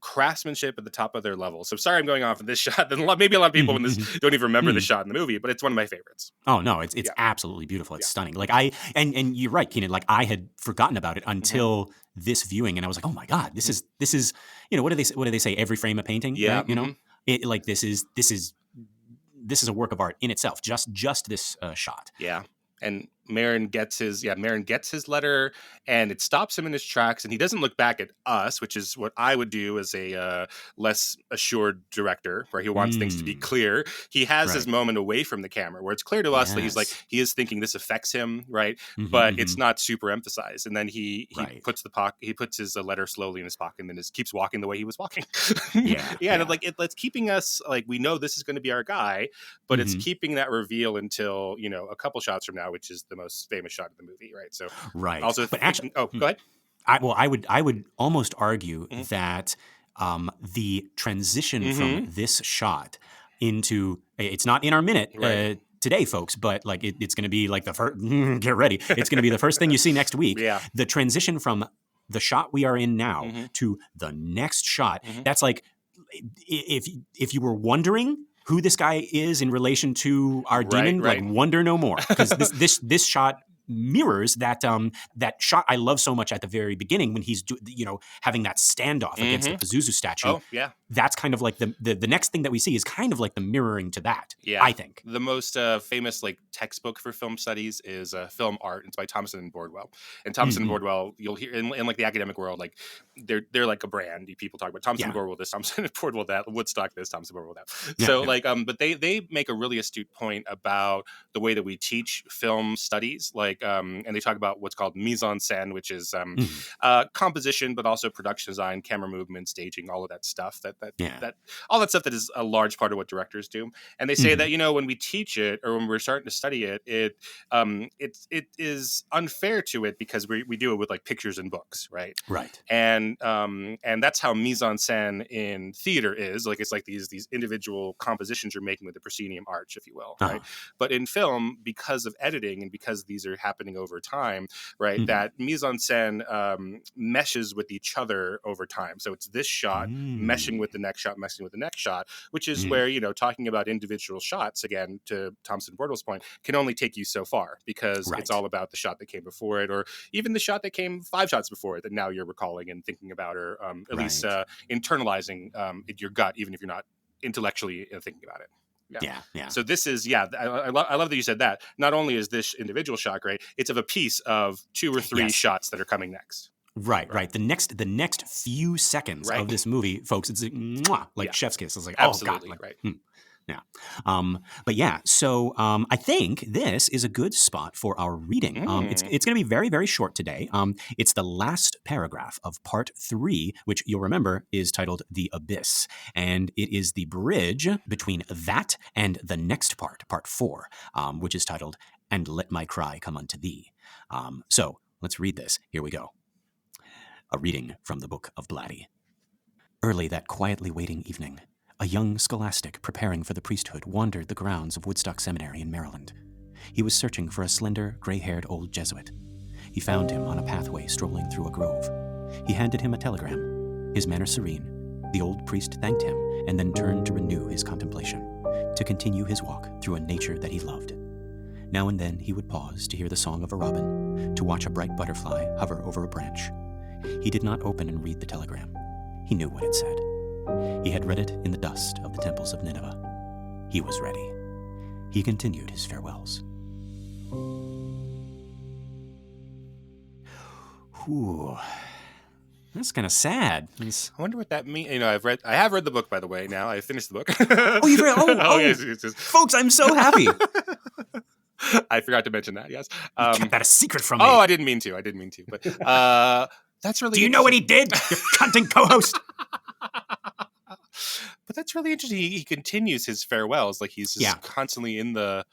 craftsmanship at the top of their level. So sorry I'm going off of this shot. Maybe a lot of people in this don't even remember the shot in the movie, but it's one of my favorites. Oh no, it's absolutely beautiful. It's stunning. Like and you're right, Keenan, like I had forgotten about it until this viewing, and I was like, oh my God, this is what do they say? Every frame a painting. Yeah. Right? It, like this is a work of art in itself. Just this shot. Yeah. And Marin gets his letter, and it stops him in his tracks, and he doesn't look back at us, which is what I would do as a less assured director, where he wants things to be clear. He has his moment away from the camera where it's clear to us that he's like, he is thinking this affects him, right? But it's not super emphasized. And then he puts his letter slowly in his pocket, and then just keeps walking the way he was walking. And like it's keeping us like, we know this is going to be our guy, but it's keeping that reveal until, you know, a couple shots from now, which is the most famous shot of the movie, right? So also, but actually, go ahead. I would almost argue that the transition from this shot into, it's not in our minute today, folks, but like it's going to be like the first. Get ready, it's going to be the first thing you see next week. The transition from the shot we are in now to the next shot. That's like, if you were wondering who this guy is in relation to our demon, like, wonder no more, because this shot mirrors that shot I love so much at the very beginning when he's having that standoff against the Pazuzu statue. That's kind of like the next thing that we see is kind of like the mirroring to that. I think the most famous like textbook for film studies is Film Art. It's by Thompson and Bordwell. And Thompson and Bordwell, you'll hear in like the academic world, like they're like a brand. People talk about Thompson and Bordwell this, Thompson and Bordwell that, Woodstock this, Thompson and Bordwell that. But they make a really astute point about the way that we teach film studies, like and they talk about what's called mise en scène, which is composition, but also production design, camera movement, staging, all of that stuff. That all that stuff that is a large part of what directors do. And they say that, you know, when we teach it, or when we're starting to study it, it is unfair to it because we do it with like pictures and books, right? And that's how mise en scène in theater is. Like, it's like these individual compositions you're making with the proscenium arch, if you will, right? But in film, because of editing and because these are happening over time, right, that mise en scène meshes with each other over time. So it's this shot meshing with the next shot, which is where, you know, talking about individual shots, again, to Thompson Bordwell's point, can only take you so far, because it's all about the shot that came before it, or even the shot that came 5 shots before it that now you're recalling and thinking about, or at least internalizing in your gut, even if you're not intellectually thinking about it. So this is, I love that you said that. Not only is this individual shot great, it's of a piece of 2 or 3 shots that are coming next. Right. The next few seconds of this movie, folks, it's like, mwah, like chef's kiss. It's like, absolutely, oh God, like, So I think this is a good spot for our reading. It's going to be very, very short today. It's the last paragraph of part 3, which you'll remember is titled The Abyss. And it is the bridge between that and the next part 4, which is titled, And Let My Cry Come Unto Thee. So let's read this. Here we go. A reading from the Book of Blatty. Early that quietly waiting evening, a young scholastic preparing for the priesthood wandered the grounds of Woodstock Seminary in Maryland. He was searching for a slender, gray-haired old Jesuit. He found him on a pathway strolling through a grove. He handed him a telegram. His manner serene, the old priest thanked him and then turned to renew his contemplation, to continue his walk through a nature that he loved. Now and then he would pause to hear the song of a robin, to watch a bright butterfly hover over a branch. He did not open and read the telegram. He knew what it said. He had read it in the dust of the temples of Nineveh. He was ready. He continued his farewells. Whew. That's kind of sad. I wonder what that means. You know, I have read the book, by the way. Now I finished the book. Oh, you've read? Oh, yes. Folks, I'm so happy. I forgot to mention that. Yes, you kept that a secret from me. Oh, I didn't mean to. But that's really. Do you know what he did? Your cunting co-host. But that's really interesting. He continues his farewells, like he's just constantly in the.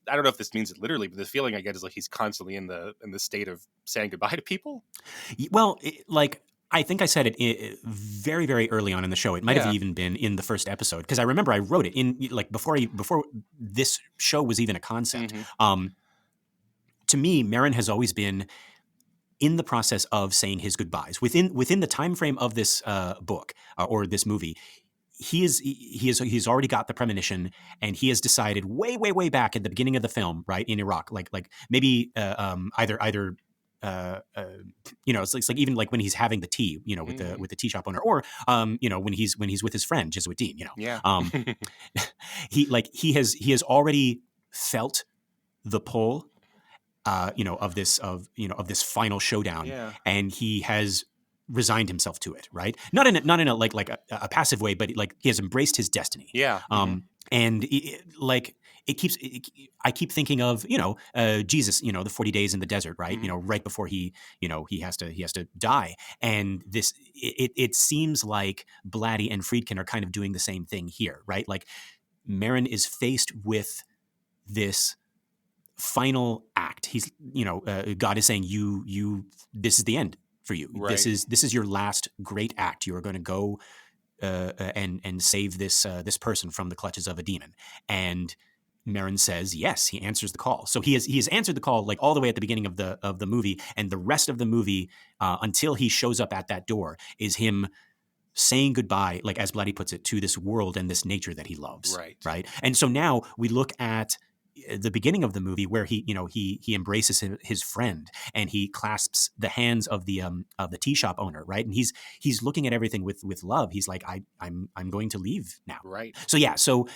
I don't know if this means it literally, but the feeling I get is like he's constantly in the state of saying goodbye to people. Well, I think I said it very, very early on in the show. It might have even been in the first episode, because I remember I wrote it in before this show was even a concept. To me, Marin has always been in the process of saying his goodbyes within the time frame of this book or this movie. He's already got the premonition, and he has decided way back at the beginning of the film, right, in Iraq, like maybe either. It's like even like when he's having the tea, with the tea shop owner, or when he's with his friend Jesuit Dean, he has already felt the pull, of this final showdown, and he has resigned himself to it, right? Not in a like a passive way, but like he has embraced his destiny. Yeah. And I keep thinking of Jesus, the 40 days in the desert, right? Right before he has to die, and this it seems like Blatty and Friedkin are kind of doing the same thing here, right? Like Merrin is faced with this final act. He's God is saying you this is the end for you. Right. This is your last great act. You are going to go and save this person from the clutches of a demon. And Merrin says yes. He answers the call. So he has answered the call like all the way at the beginning of the movie, and the rest of the movie until he shows up at that door is him saying goodbye, like as Blatty puts it, to this world and this nature that he loves. Right. And so now we look at the beginning of the movie where he embraces his friend and he clasps the hands of the tea shop owner, right? And he's looking at everything with love. He's like, I'm going to leave now. Right. So yeah, so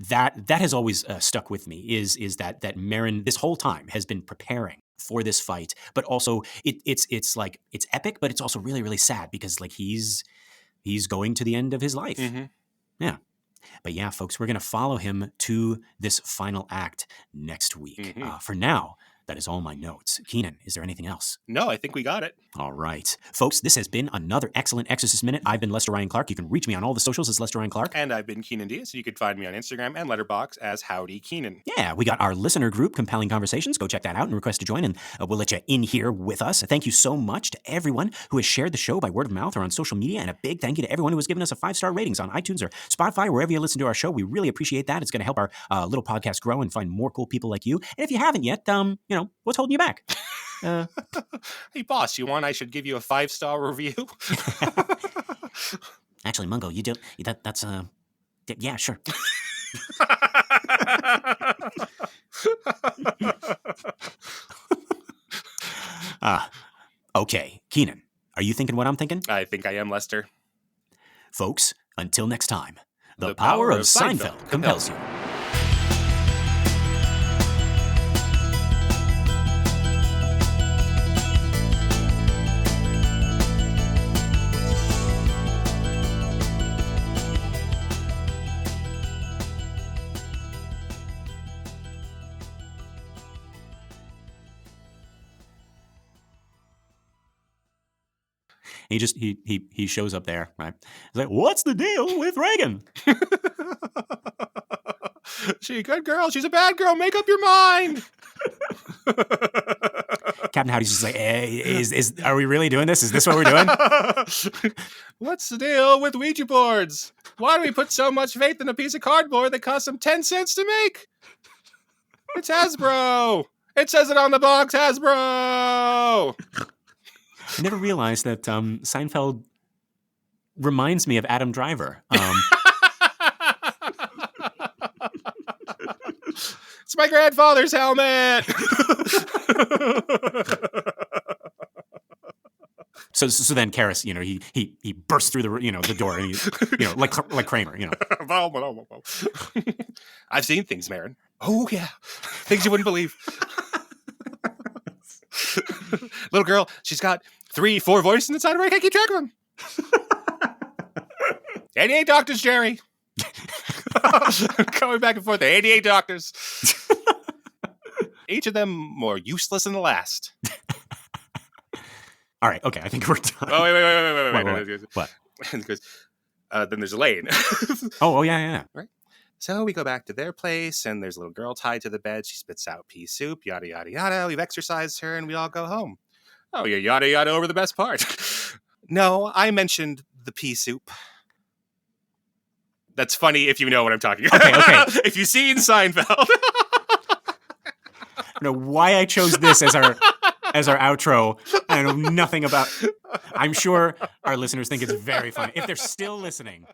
that has always stuck with me is that Merrin this whole time has been preparing for this fight, but also it's like it's epic, but it's also really, really sad because like he's going to the end of his life. Mm-hmm. Yeah. But yeah, folks, we're going to follow him to this final act next week. Mm-hmm. For now, that is all my notes. Keenan, is there anything else? No, I think we got it. All right. Folks, this has been another excellent Exorcist Minute. I've been Lester Ryan Clark. You can reach me on all the socials as Lester Ryan Clark. And I've been Keenan Diaz. You can find me on Instagram and Letterboxd as Howdy Keenan. Yeah, we got our listener group, Compelling Conversations. Go check that out and request to join, and we'll let you in here with us. Thank you so much to everyone who has shared the show by word of mouth or on social media, and a big thank you to everyone who has given us a 5-star ratings on iTunes or Spotify, wherever you listen to our show. We really appreciate that. It's going to help our little podcast grow and find more cool people like you. And if you haven't yet, what's holding you back? Hey, boss, I should give you a 5-star review? Actually, Mungo, you do that's yeah, sure. Okay, Keenan, are you thinking what I'm thinking? I think I am, Lester. Folks, until next time, the power of Seinfeld compels you. He shows up there, right? He's like, what's the deal with Reagan? She a good girl. She's a bad girl. Make up your mind. Captain Howdy's just like, hey, are we really doing this? Is this what we're doing? What's the deal with Ouija boards? Why do we put so much faith in a piece of cardboard that costs them 10 cents to make? It's Hasbro. It says it on the box, Hasbro. I never realized that Seinfeld reminds me of Adam Driver. It's my grandfather's helmet. So then Karras, he bursts through the door, and he, like Kramer, I've seen things, Merrin. Oh yeah, things you wouldn't believe. Little girl, she's got 3-4 voices inside of her. I can't keep track of them. 88 doctors, Jerry. Going back and forth. 88 doctors. Each of them more useless than the last. All right. Okay. I think we're done. Oh, wait. What? Because then there's Elaine. Oh, yeah. Right. So we go back to their place, and there's a little girl tied to the bed. She spits out pea soup, yada, yada, yada. We've exorcised her, and we all go home. Oh, you're yada, yada over the best part. No, I mentioned the pea soup. That's funny if you know what I'm talking about. Okay. If you've seen Seinfeld. I don't know why I chose this as our outro. I know nothing about. I'm sure our listeners think it's very funny if they're still listening.